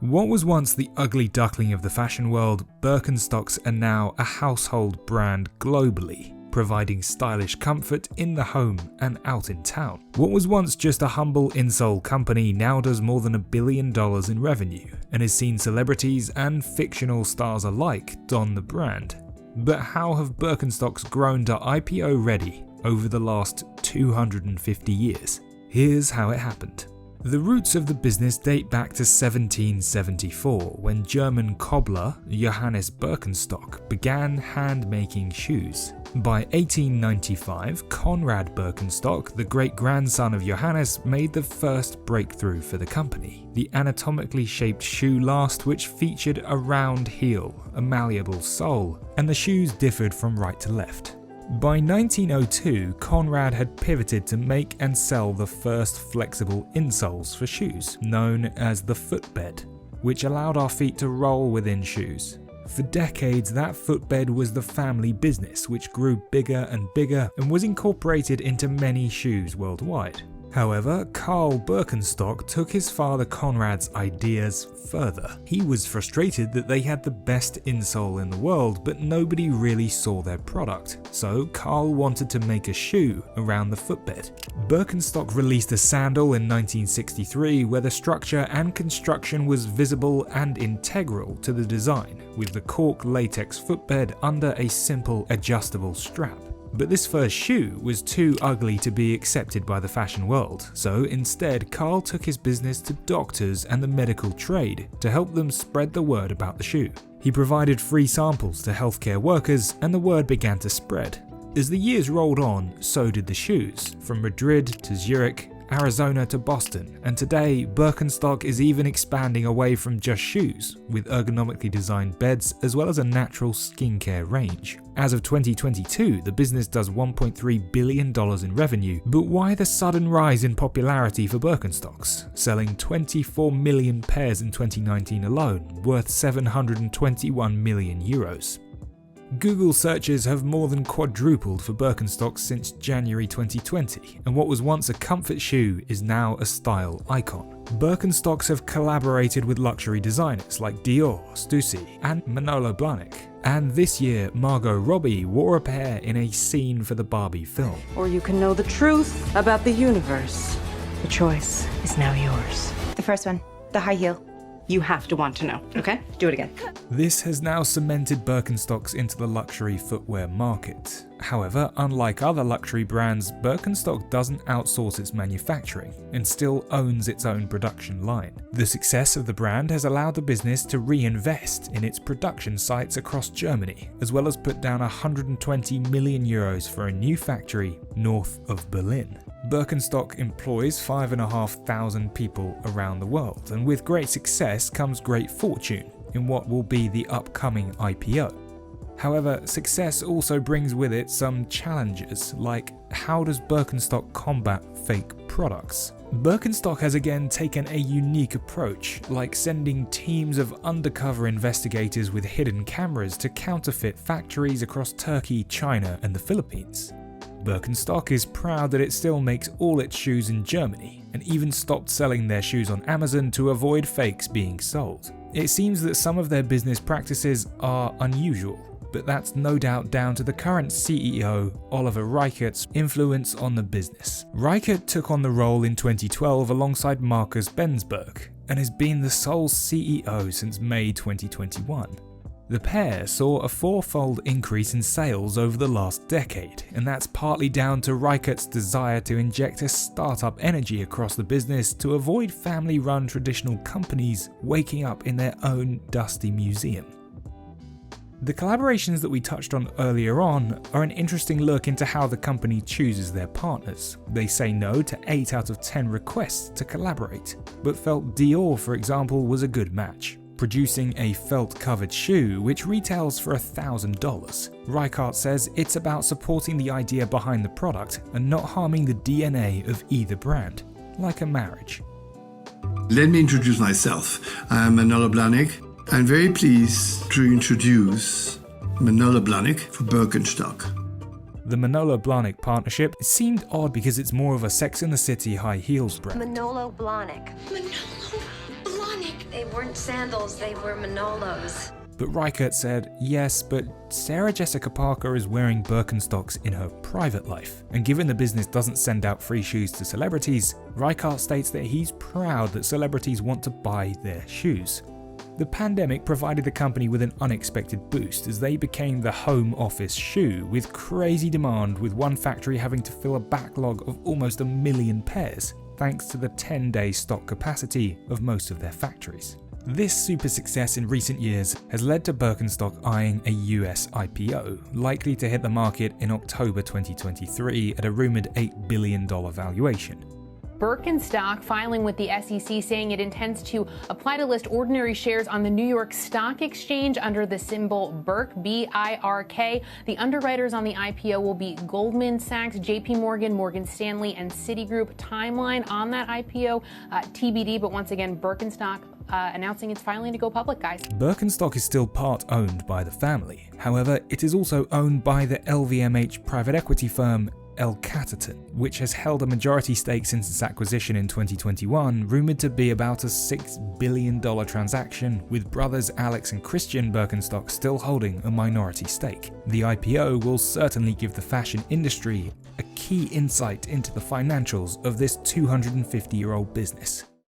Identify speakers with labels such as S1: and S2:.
S1: What was once the ugly duckling of the fashion world, Birkenstocks are now a household brand globally, providing stylish comfort in the home and out in town. What was once just a humble insole company now does more than $1 billion in revenue and has seen celebrities and fictional stars alike don the brand. But how have Birkenstocks grown to IPO ready over the last 250 years? Here's how it happened. The roots of the business date back to 1774, when German cobbler Johannes Birkenstock began hand-making shoes. By 1895, Conrad Birkenstock, the great-grandson of Johannes, made the first breakthrough for the company, the anatomically shaped shoe last, which featured a round heel, a malleable sole, and the shoes differed from right to left. By 1902, Conrad had pivoted to make and sell the first flexible insoles for shoes, known as the footbed, which allowed our feet to roll within shoes. For decades, that footbed was the family business, which grew bigger and bigger and was incorporated into many shoes worldwide. However, Karl Birkenstock took his father Conrad's ideas further. He was frustrated that they had the best insole in the world, but nobody really saw their product. So Karl wanted to make a shoe around the footbed. Birkenstock released a sandal in 1963 where the structure and construction was visible and integral to the design, with the cork latex footbed under a simple adjustable strap. But this first shoe was too ugly to be accepted by the fashion world, so instead Karl took his business to doctors and the medical trade to help them spread the word about the shoe. He provided free samples to healthcare workers, and the word began to spread. As the years rolled on, so did the shoes, from Madrid to Zurich, Arizona to Boston, and today Birkenstock is even expanding away from just shoes, with ergonomically designed beds as well as a natural skincare range. As of 2022, the business does $1.3 billion in revenue, but why the sudden rise in popularity for Birkenstocks, selling 24 million pairs in 2019 alone, worth €721 million. Google searches have more than quadrupled for Birkenstocks since January 2020, and what was once a comfort shoe is now a style icon. Birkenstocks have collaborated with luxury designers like Dior, Stussy, and Manolo Blahnik. And this year, Margot Robbie wore a pair in a scene for the Barbie film.
S2: Or you can know the truth about the universe. The choice is now yours.
S3: The first one, the high heel. You have to want to know, okay? Do it again.
S1: This has now cemented Birkenstocks into the luxury footwear market. However, unlike other luxury brands, Birkenstock doesn't outsource its manufacturing and still owns its own production line. The success of the brand has allowed the business to reinvest in its production sites across Germany, as well as put down €120 million for a new factory north of Berlin. Birkenstock employs 5,500 people around the world, and with great success comes great fortune in what will be the upcoming IPO. However, success also brings with it some challenges, like how does Birkenstock combat fake products? Birkenstock has again taken a unique approach, like sending teams of undercover investigators with hidden cameras to counterfeit factories across Turkey, China, and the Philippines. Birkenstock is proud that it still makes all its shoes in Germany, and even stopped selling their shoes on Amazon to avoid fakes being sold. It seems that some of their business practices are unusual, but that's no doubt down to the current CEO, Oliver Reichert's influence on the business. Reichert took on the role in 2012 alongside Markus Bensberg, and has been the sole CEO since May 2021. The pair saw a fourfold increase in sales over the last decade, and that's partly down to Reichert's desire to inject a startup energy across the business to avoid family-run traditional companies waking up in their own dusty museum. The collaborations that we touched on earlier on are an interesting look into how the company chooses their partners. They say no to 8 out of 10 requests to collaborate, but felt Dior, for example, was a good match, producing a felt-covered shoe which retails for $1,000. Reichert says it's about supporting the idea behind the product and not harming the DNA of either brand, like a marriage.
S4: Let me introduce myself. I'm Manolo Blahnik. I'm very pleased to introduce Manolo Blahnik for Birkenstock.
S1: The Manolo Blahnik partnership seemed odd because it's more of a Sex and the City high heels brand.
S5: Manolo Blahnik.
S6: Manolo Blahnik
S5: They weren't sandals, they were Manolos.
S1: But Reichert said, yes, but Sarah Jessica Parker is wearing Birkenstocks in her private life. And given the business doesn't send out free shoes to celebrities, Reichert states that he's proud that celebrities want to buy their shoes. The pandemic provided the company with an unexpected boost as they became the home office shoe, with crazy demand, with one factory having to fill a backlog of almost 1 million pairs, thanks to the 10-day stock capacity of most of their factories. This super success in recent years has led to Birkenstock eyeing a US IPO, likely to hit the market in October 2023 at a rumored $8 billion valuation.
S6: Birkenstock filing with the SEC saying it intends to apply to list ordinary shares on the New York Stock Exchange under the symbol BIRK, B-I-R-K. The underwriters on the IPO will be Goldman Sachs, JP Morgan, Morgan Stanley, and Citigroup. Timeline on that IPO, TBD, but once again, Birkenstock announcing its filing to go public, guys.
S1: Birkenstock is still part owned by the family. However, it is also owned by the LVMH private equity firm El Caterton, which has held a majority stake since its acquisition in 2021, rumored to be about a $6 billion transaction, with brothers Alex and Christian Birkenstock still holding a minority stake. The IPO will certainly give the fashion industry a key insight into the financials of this 250-year-old business.